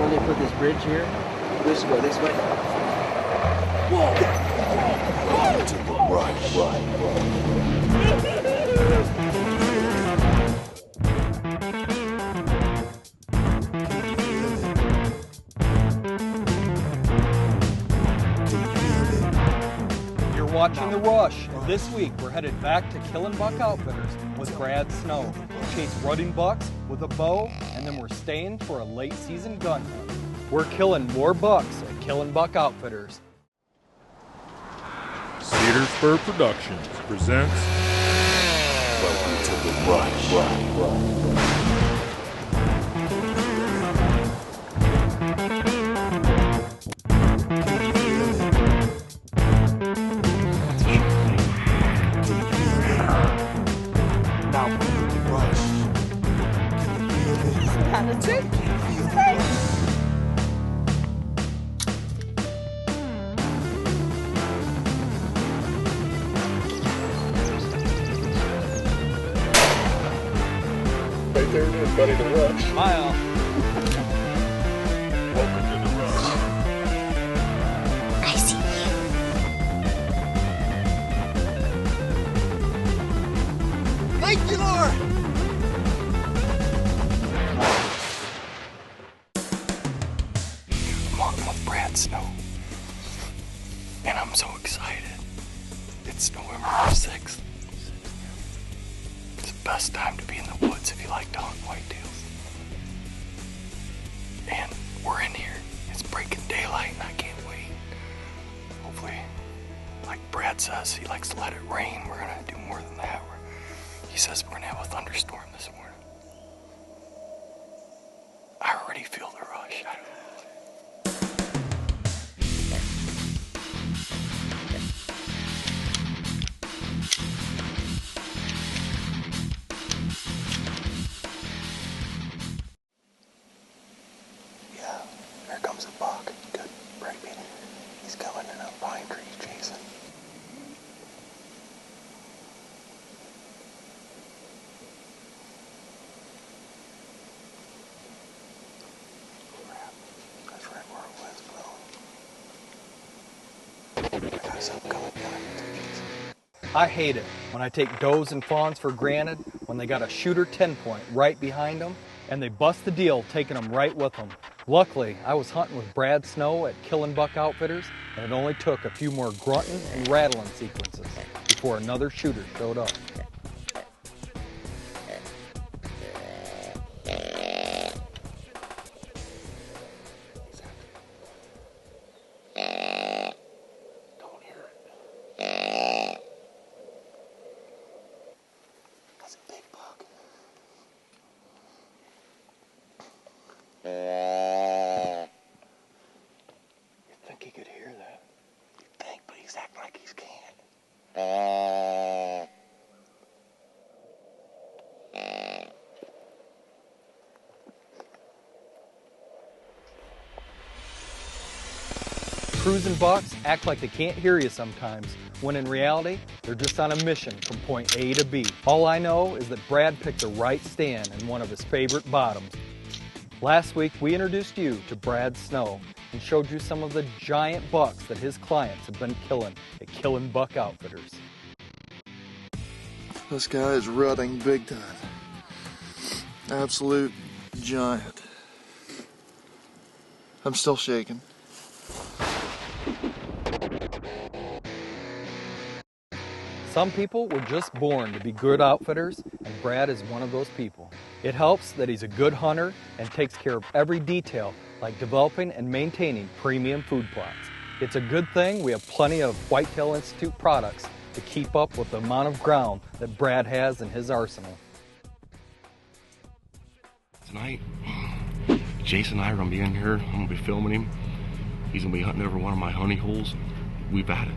when they put this bridge here, we used to go this way. Whoa! To the right. You're watching The Rush, and this week we're headed back to KillinBuck Outfitters with Brad Snow. We chase rutting bucks with a bow, and then we're staying for a late season gun hunt. We're killing more bucks at KillinBuck Outfitters. Cedar Spur Productions presents Welcome to the Rush. Not a trick. right there it is, buddy, The Rush. Smile. Welcome to The Rush. I see you. Thank you, Lord! I'm hunting with Brad Snow, and I'm so excited. It's November 6th. It's the best time to be in the woods if you like to hunt whitetails. And we're in here. It's breaking daylight, and I can't wait. Hopefully, like Brad says, he likes to let it rain. We're gonna do more than that. He says we're gonna have a thunderstorm this morning. I already feel the rush. I don't know. Yeah, here comes a buck. Good, right behind. He's coming in a pine tree chasing. Crap, that's right where it was blown. I got something coming down. I hate it when I take does and fawns for granted when they got a shooter 10-point right behind them and they bust the deal taking them right with them. Luckily, I was hunting with Brad Snow at KillinBuck Outfitters, and it only took a few more grunting and rattling sequences before another shooter showed up. Don't hear it. That's a big buck. You'd think he could hear that. You'd think, but he's acting like he can't. Cruising bucks act like they can't hear you sometimes, when in reality, they're just on a mission from point A to B. All I know is that Brad picked the right stand in one of his favorite bottoms. Last week, we introduced you to Brad Snow and showed you some of the giant bucks that his clients have been killing at KillinBuck Outfitters. This guy is rutting big time. Absolute giant. I'm still shaking. Some people were just born to be good outfitters, and Brad is one of those people. It helps that he's a good hunter and takes care of every detail, like developing and maintaining premium food plots. It's a good thing we have plenty of Whitetail Institute products to keep up with the amount of ground that Brad has in his arsenal. Tonight, Jason and I are going to be in here. I'm going to be filming him. He's going to be hunting over one of my honey holes. We got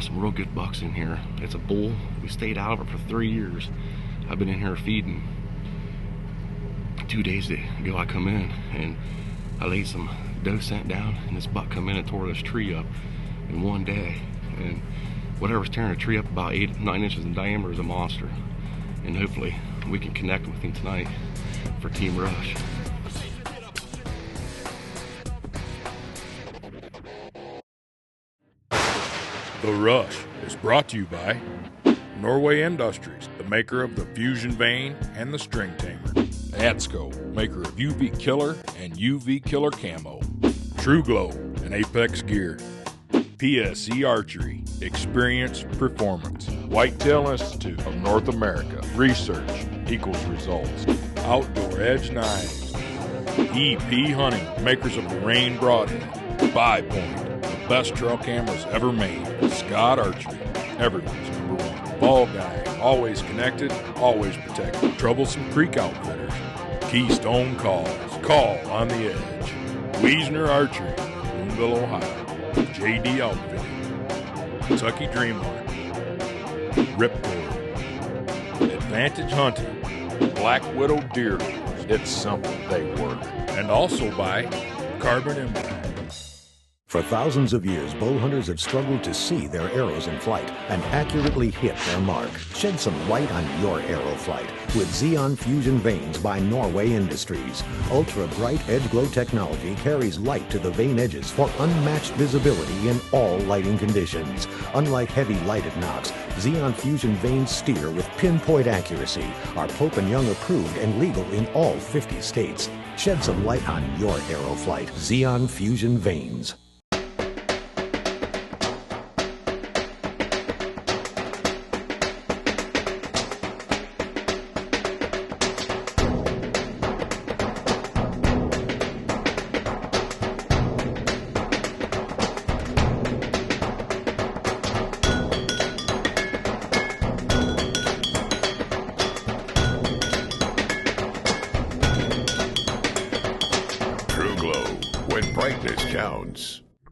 some real good bucks in here. It's a bull. We stayed out of it for 3 years. I've been in here feeding. 2 days ago I come in and I laid some doe scent down, and this buck come in and tore this tree up in 1 day. And whatever's tearing a tree up about 8-9 inches in diameter is a monster. And hopefully we can connect with him tonight for Team Rush. The Rush is brought to you by Norway Industries, the maker of the Fusion Vane and the String Tamer. ADSCO, maker of UV Killer and UV Killer Camo. True Glow and Apex Gear. PSE Archery, experience, performance. Whitetail Institute of North America, research equals results. Outdoor Edge Knives. EP Hunting, makers of the Rain Broadhead. 5 Point, the best trail cameras ever made. Scott Archery, everyone's number one. Ball Guy, always connected, always protected. Troublesome Creek Outfitters. Keystone Calls, call on the edge. Wiesner Archery, Boonville, Ohio. JD Outfitting, Kentucky Dream Hunt, Ripcord, Advantage Hunting, Black Widow Deer Lures. It's simple, they work. And also by Carbon Impact. For thousands of years, bow hunters have struggled to see their arrows in flight and accurately hit their mark. Shed some light on your arrow flight with Xeon Fusion Vanes by Norway Industries. Ultra-bright edge glow technology carries light to the vane edges for unmatched visibility in all lighting conditions. Unlike heavy lighted nocks, Xeon Fusion Vanes steer with pinpoint accuracy, are Pope & Young approved and legal in all 50 states. Shed some light on your arrow flight. Xeon Fusion Vanes.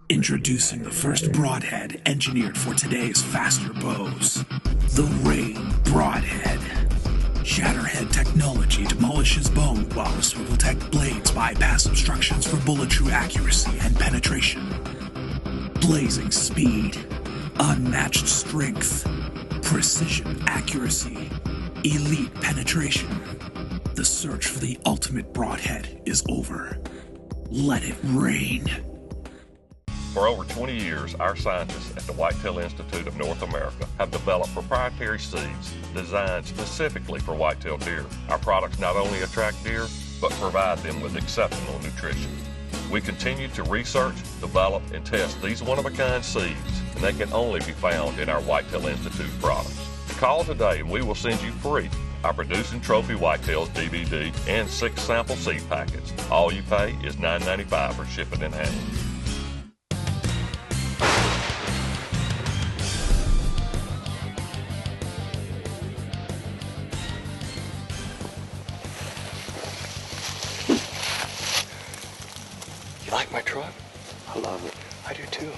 Introducing the first broadhead engineered for today's faster bows. The Rain Broadhead. Shatterhead technology demolishes bone while the Swivel-Tech blades bypass obstructions for bullet-true accuracy and penetration. Blazing speed, unmatched strength, precision accuracy, elite penetration. The search for the ultimate broadhead is over. Let it rain. For over 20 years, our scientists at the Whitetail Institute of North America have developed proprietary seeds designed specifically for whitetail deer. Our products not only attract deer, but provide them with exceptional nutrition. We continue to research, develop, and test these one-of-a-kind seeds, and they can only be found in our Whitetail Institute products. Call today and we will send you free our Producing Trophy Whitetails DVD and 6 sample seed packets. All you pay is $9.95 for shipping and handling. You like my truck? I love it. I do too.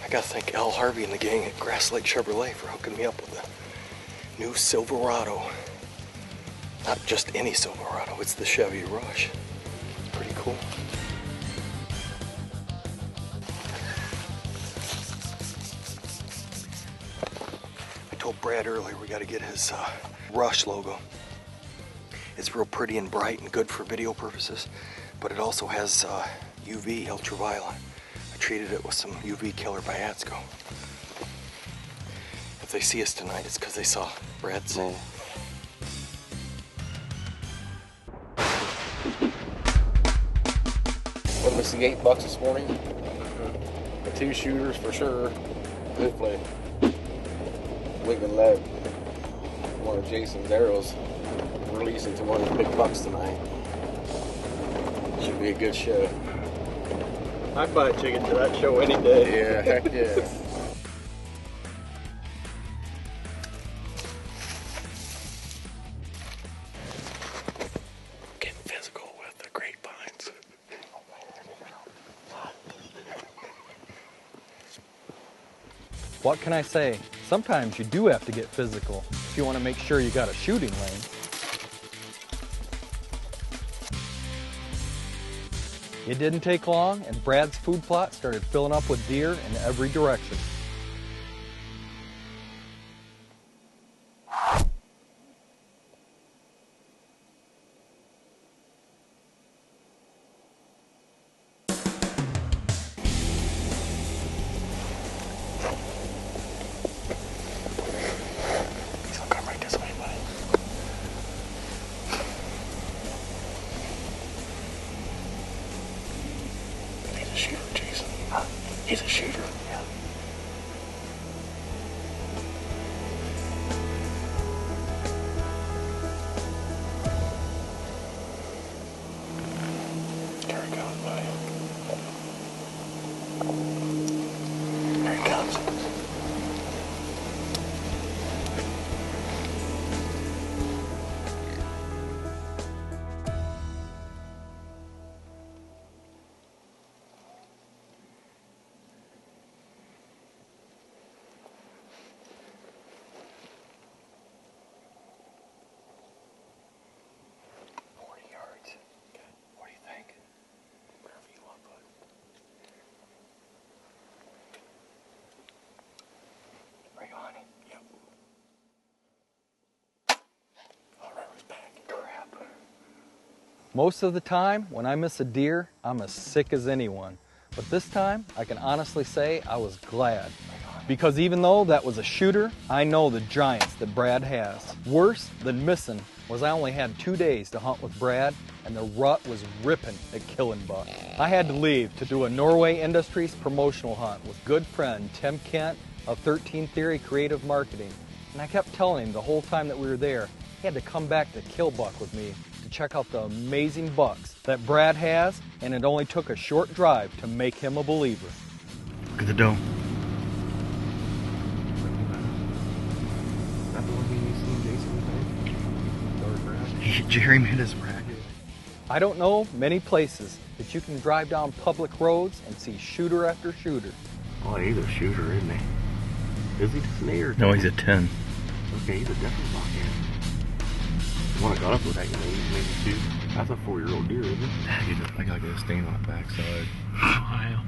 I gotta thank Al Harvey and the gang at Grass Lake Chevrolet for hooking me up with a new Silverado. Not just any Silverado, it's the Chevy Rush. It's pretty cool. I told Brad earlier we gotta get his Rush logo. It's real pretty and bright and good for video purposes, but it also has UV, ultraviolet. I treated it with some UV Killer by ADSCO. If they see us tonight, it's because they saw Brad's. What was the 8 bucks this morning? The 2 shooters for sure. Hopefully we can let one of Jason's arrows release into one of the big bucks tonight. Should be a good show. I'd buy a ticket to that show any day. Yeah, heck yeah. Getting physical with the grapevines. What can I say? Sometimes you do have to get physical if you want to make sure you got a shooting lane. It didn't take long, and Brad's food plot started filling up with deer in every direction. a shooter, Jason. He's a shooter. Yeah. Here he comes, buddy. Here he comes. Most of the time, when I miss a deer, I'm as sick as anyone. But this time, I can honestly say I was glad. Because even though that was a shooter, I know the giants that Brad has. Worse than missing was I only had 2 days to hunt with Brad, and the rut was ripping at KillinBuck. I had to leave to do a Norway Industries promotional hunt with good friend Tim Kent of 13 Theory Creative Marketing. And I kept telling him the whole time that we were there, he had to come back to KillBuck with me to check out the amazing bucks that Brad has, and it only took a short drive to make him a believer. Look at the dome. Jerry made his racket. I don't know many places that you can drive down public roads and see shooter after shooter. Oh, he's a shooter, isn't he? Is he just an 8 or 10? No, he's a 10. Okay, he's a definite buck, yeah. When I got up with that, maybe 2. That's a 4-year-old deer, isn't it? I gotta get a stain on the backside. Ohio.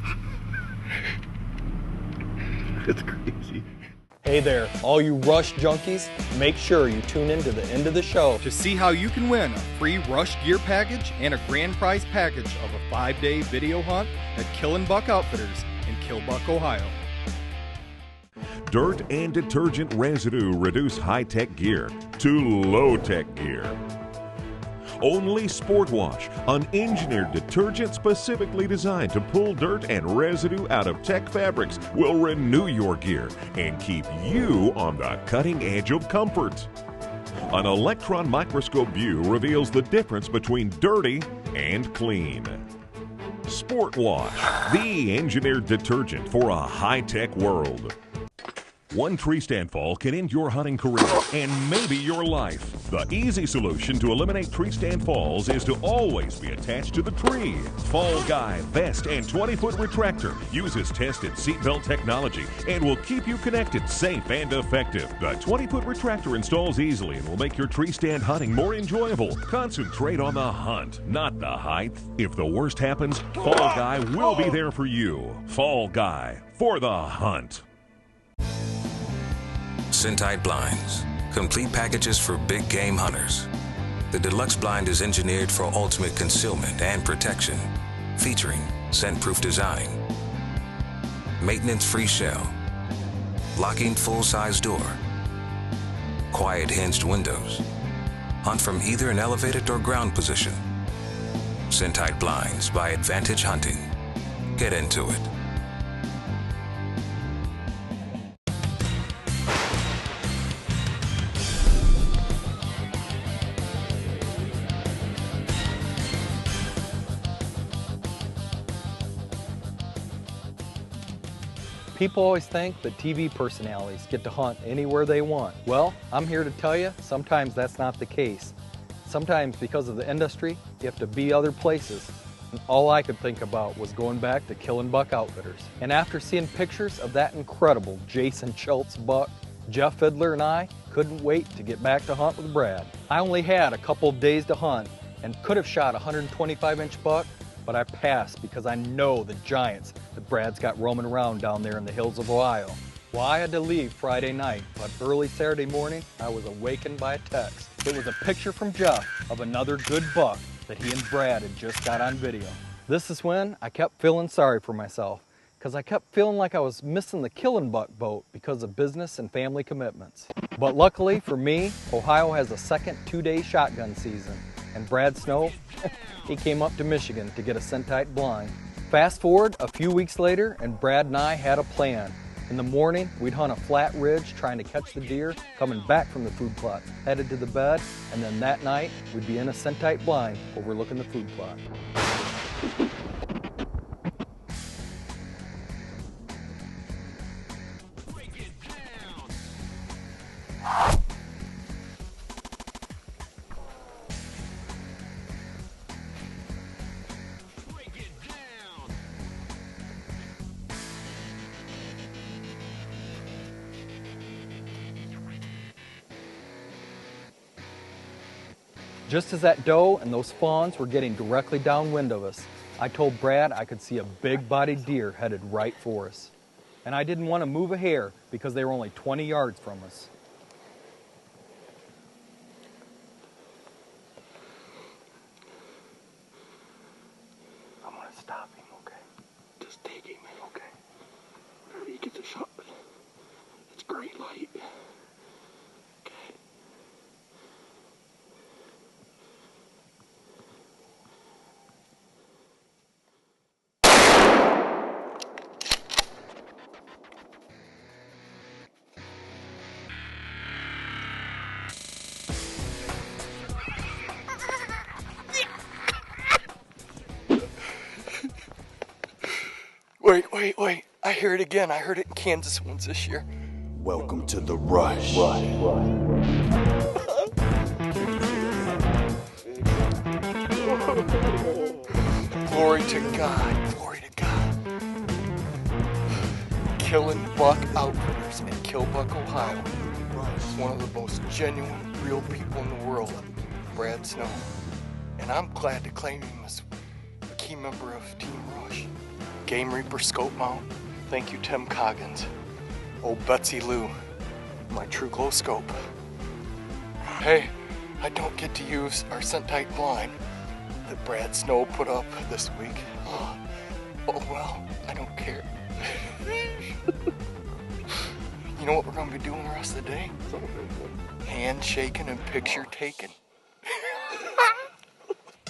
It's crazy. Hey there, all you Rush junkies, make sure you tune in to the end of the show to see how you can win a free Rush gear package and a grand prize package of a 5-day video hunt at KillinBuck Outfitters in KillBuck, Ohio. Dirt and detergent residue reduce high-tech gear to low-tech gear. Only Sport Wash, an engineered detergent specifically designed to pull dirt and residue out of tech fabrics, will renew your gear and keep you on the cutting edge of comfort. An electron microscope view reveals the difference between dirty and clean. Sport Wash, the engineered detergent for a high-tech world. One tree stand fall can end your hunting career and maybe your life. The easy solution to eliminate tree stand falls is to always be attached to the tree. Fall Guy Vest and 20-foot retractor uses tested seatbelt technology and will keep you connected, safe, and effective. The 20-foot retractor installs easily and will make your tree stand hunting more enjoyable. Concentrate on the hunt, not the height. If the worst happens, Fall Guy will be there for you. Fall Guy, for the hunt. Scentite blinds, complete packages for big game hunters. The deluxe blind is engineered for ultimate concealment and protection, featuring scent-proof design, maintenance-free shell, locking full-size door, quiet hinged windows, hunt from either an elevated or ground position. Scentite blinds by Advantage Hunting. Get into it. People always think that TV personalities get to hunt anywhere they want. Well, I'm here to tell you, sometimes that's not the case. Sometimes because of the industry, you have to be other places. And all I could think about was going back to KillinBuck Outfitters. And after seeing pictures of that incredible Jason Schultz buck, Jeff Fiddler and I couldn't wait to get back to hunt with Brad. I only had a couple of days to hunt and could have shot a 125-inch buck, but I passed because I know the giants that Brad's got roaming around down there in the hills of Ohio. Well, I had to leave Friday night, but early Saturday morning, I was awakened by a text. It was a picture from Jeff of another good buck that he and Brad had just got on video. This is when I kept feeling sorry for myself, because I kept feeling like I was missing the KillinBuck boat because of business and family commitments. But luckily for me, Ohio has a second 2-day shotgun season, and Brad Snow, he came up to Michigan to get a Scentite blind. Fast forward a few weeks later, and Brad and I had a plan. In the morning, we'd hunt a flat ridge trying to catch the deer coming back from the food plot, headed to the bed, and then that night, we'd be in a scent-tight blind overlooking the food plot. Just as that doe and those fawns were getting directly downwind of us, I told Brad I could see a big-bodied deer headed right for us. And I didn't want to move a hair because they were only 20 yards from us. I'm gonna stop him, okay? Just take him, okay? Whenever he gets a shot, it's great light. Wait. I hear it again. I heard it in Kansas once this year. Welcome to the rush. Glory to God. Glory to God. KillinBuck Outfitters in KillBuck, Ohio. One of the most genuine, real people in the world, Brad Snow. And I'm glad to claim him as a key member of Team Rush. Game Reaper scope mount. Thank you, Tim Coggins. Old Betsy Lou, my True Glow scope. Hey, I don't get to use our scent-tight blind that Brad Snow put up this week. Oh well, I don't care. You know what we're gonna be doing the rest of the day? Handshaking and picture taking.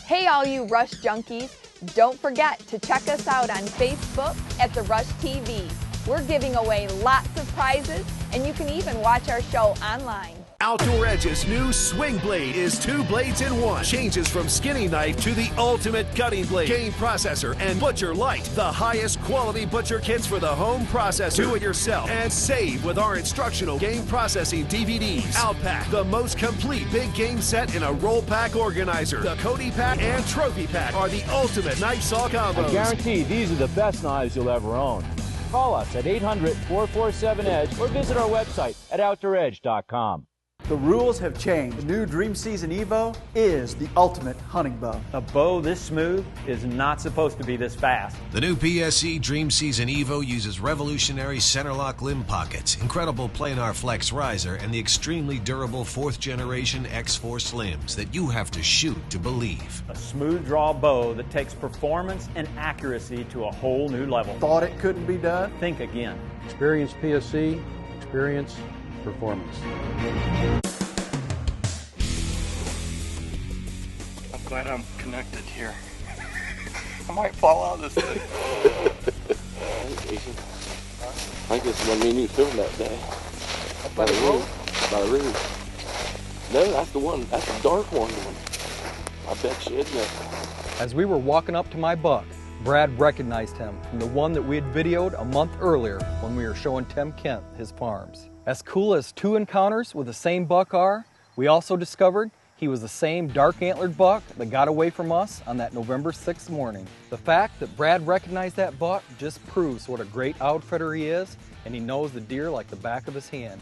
Hey all you Rush junkies, don't forget to check us out on Facebook at The Rush TV. We're giving away lots of prizes and you can even watch our show online. Outdoor Edge's new swing blade is 2 blades in 1. Changes from skinning knife to the ultimate cutting blade. Game processor and Butcher Light. The highest quality butcher kits for the home processor. Do it yourself and save with our instructional game processing DVDs. Outpack, the most complete big game set in a roll pack organizer. The Cody Pack and Trophy Pack are the ultimate knife saw combos. I guarantee these are the best knives you'll ever own. Call us at 800-447-EDGE or visit our website at OutdoorEdge.com. The rules have changed. The new Dream Season Evo is the ultimate hunting bow. A bow this smooth is not supposed to be this fast. The new PSE Dream Season Evo uses revolutionary center lock limb pockets, incredible planar flex riser, and the extremely durable 4th generation X-Force limbs that you have to shoot to believe. A smooth draw bow that takes performance and accuracy to a whole new level. Thought it couldn't be done? Think again. Experience PSE, experience performance. I'm glad I'm connected here. I might fall out of this thing. I think this is when me and you filmed that day. By the road? By the road. No, that's the one. That's the dark one. I bet you, isn't it? As we were walking up to my buck, Brad recognized him from the one that we had videoed a month earlier when we were showing Tim Kent his farms. As cool as 2 encounters with the same buck are, we also discovered he was the same dark antlered buck that got away from us on that November 6th morning. The fact that Brad recognized that buck just proves what a great outfitter he is, and he knows the deer like the back of his hand.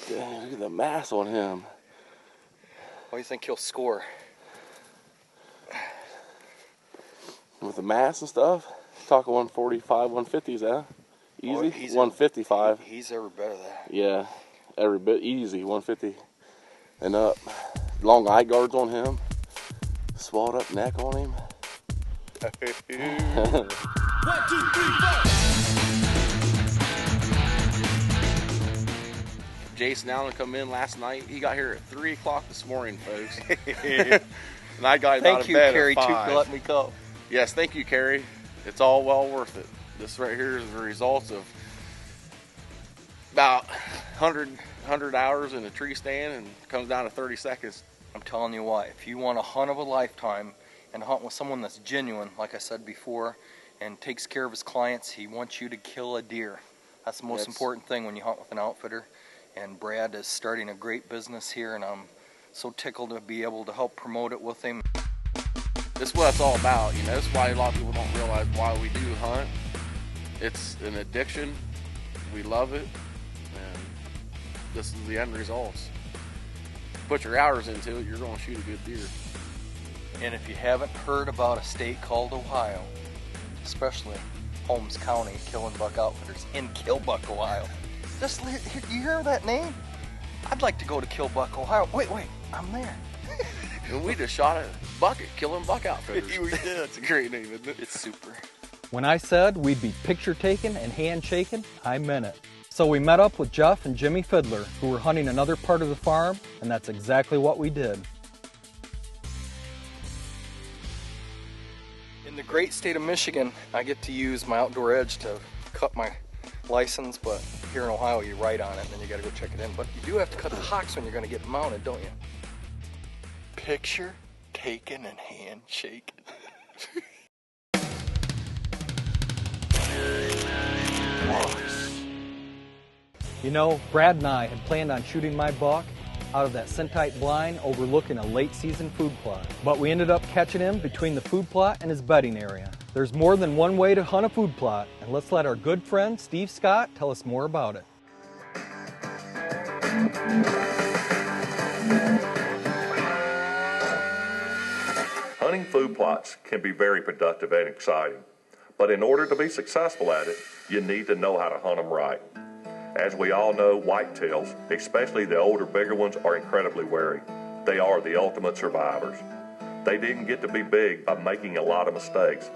Dang, look at the mass on him. What do you think he'll score? With the mass and stuff? Talking 145, 150s, huh? Easy? Boy, he's 155. He's every bit of that. Yeah, every bit easy, 150 and up. Long eye guards on him. Swallowed up neck on him. 1, 2, 3, 4. Jason Allen come in last night. He got here at 3 o'clock this morning, folks. And I got him out of bed at 5. Thank you, Carrie, too, for letting me come. Yes, thank you, Carrie. It's all well worth it. This right here is the results of about 100 hours in a tree stand, and comes down to 30 seconds. I'm telling you what, if you want a hunt of a lifetime and hunt with someone that's genuine, like I said before, and takes care of his clients, he wants you to kill a deer. That's the most important thing when you hunt with an outfitter. And Brad is starting a great business here, and I'm so tickled to be able to help promote it with him. This is what it's all about, you know. That's why a lot of people don't realize why we do hunt. It's an addiction. We love it, and this is the end results. Put your hours into it, you're going to shoot a good deer. And if you haven't heard about a state called Ohio, especially Holmes County, KillinBuck Outfitters in KillBuck, Ohio. Just, you hear that name? I'd like to go to KillBuck, Ohio. Wait, I'm there. And we just shot a buck at KillinBuck Outfitters. We did. That's a great name, isn't it? It's super. When I said we'd be picture taken and handshaken, I meant it. So we met up with Jeff and Jimmy Fiddler, who were hunting another part of the farm, and that's exactly what we did. In the great state of Michigan, I get to use my Outdoor Edge to cut my license, but here in Ohio you write on it and then you gotta go check it in. But you do have to cut the hocks when you're gonna get mounted, don't you? Picture taken and handshake. You know, Brad and I had planned on shooting my buck out of that scent-tight blind overlooking a late season food plot. But we ended up catching him between the food plot and his bedding area. There's more than one way to hunt a food plot, and let's let our good friend Steve Scott tell us more about it. Hunting food plots can be very productive and exciting, but in order to be successful at it, you need to know how to hunt them right. As we all know, whitetails, especially the older, bigger ones, are incredibly wary. They are the ultimate survivors. They didn't get to be big by making a lot of mistakes.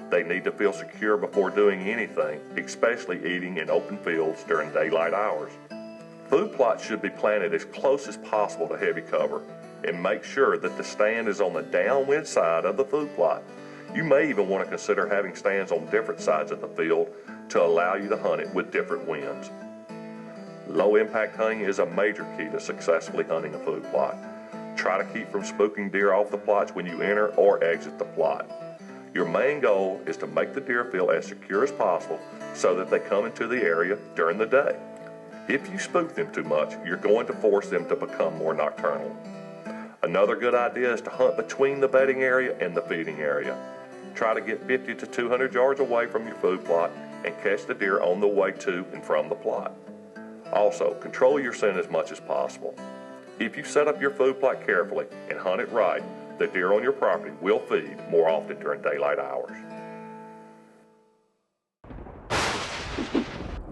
They need to feel secure before doing anything, especially eating in open fields during daylight hours. Food plots should be planted as close as possible to heavy cover, and make sure that the stand is on the downwind side of the food plot. You may even want to consider having stands on different sides of the field to allow you to hunt it with different winds. Low impact hunting is a major key to successfully hunting a food plot. Try to keep from spooking deer off the plots when you enter or exit the plot. Your main goal is to make the deer feel as secure as possible so that they come into the area during the day. If you spook them too much, you're going to force them to become more nocturnal. Another good idea is to hunt between the bedding area and the feeding area. Try to get 50 to 200 yards away from your food plot and catch the deer on the way to and from the plot. Also, control your scent as much as possible. If you set up your food plot carefully and hunt it right, the deer on your property will feed more often during daylight hours.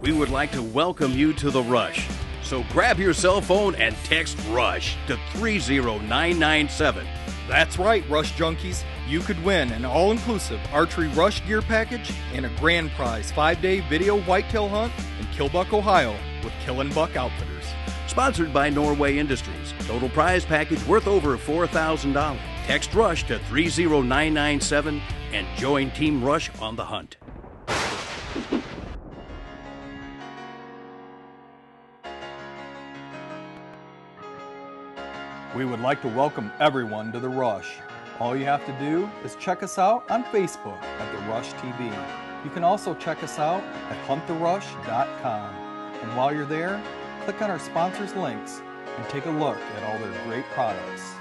We would like to welcome you to The Rush. So grab your cell phone and text RUSH to 30997. That's right, Rush Junkies. You could win an all-inclusive archery rush gear package and a grand prize 5-day video whitetail hunt in KillBuck, Ohio with KillinBuck Outfitters. Sponsored by Norway Industries. Total prize package worth over $4,000. Text RUSH to 30997 and join Team Rush on the hunt. We would like to welcome everyone to The Rush. All you have to do is check us out on Facebook at The Rush TV. You can also check us out at hunttherush.com. And while you're there, click on our sponsors' links and take a look at all their great products.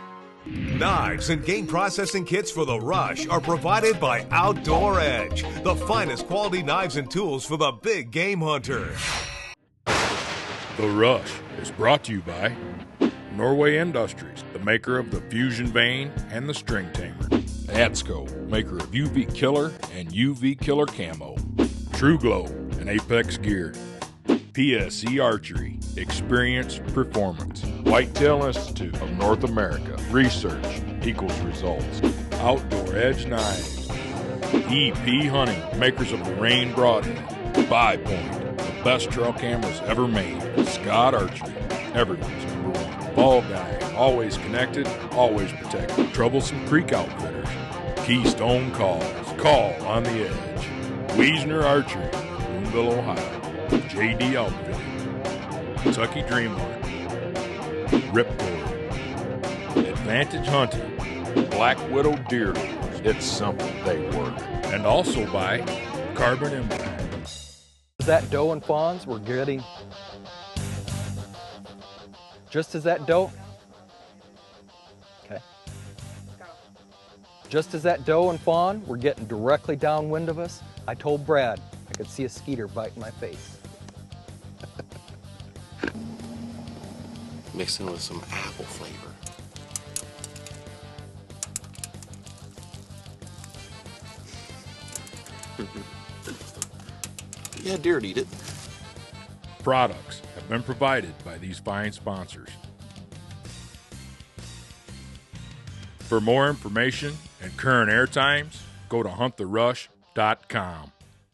Knives and game processing kits for The Rush are provided by Outdoor Edge, the finest quality knives and tools for the big game hunter. The Rush is brought to you by Norway Industries, the maker of the Fusion Vane and the String Tamer. ADSCO, maker of UV Killer and UV Killer Camo. True Glow and Apex Gear. PSE Archery, experience, performance. Whitetail Institute of North America, research equals results. Outdoor Edge Knives. EP Hunting, makers of the Rain Broadhead. 5 Point, the best trail cameras ever made. Scott Archery, everyone's number one. Ball Guy, always connected, always protected. Troublesome Creek Outfitters. Keystone Calls, call on the edge. Wiesner Archery, Boonville, Ohio. JD Outfitting. Kentucky Dreammark. Ripcord. Advantage Hunting. Black Widow Deer. It's simple, they work. And also by Carbon Impact. That doe and fawns were getting, just as that doe, okay. Just as that doe and fawn were getting directly downwind of us, I told Brad I could see a skeeter biting my face. Mixing with some apple flavor. Yeah, deer would eat it. Products have been provided by these fine sponsors. For more information and current air times, go to hunttherush.com.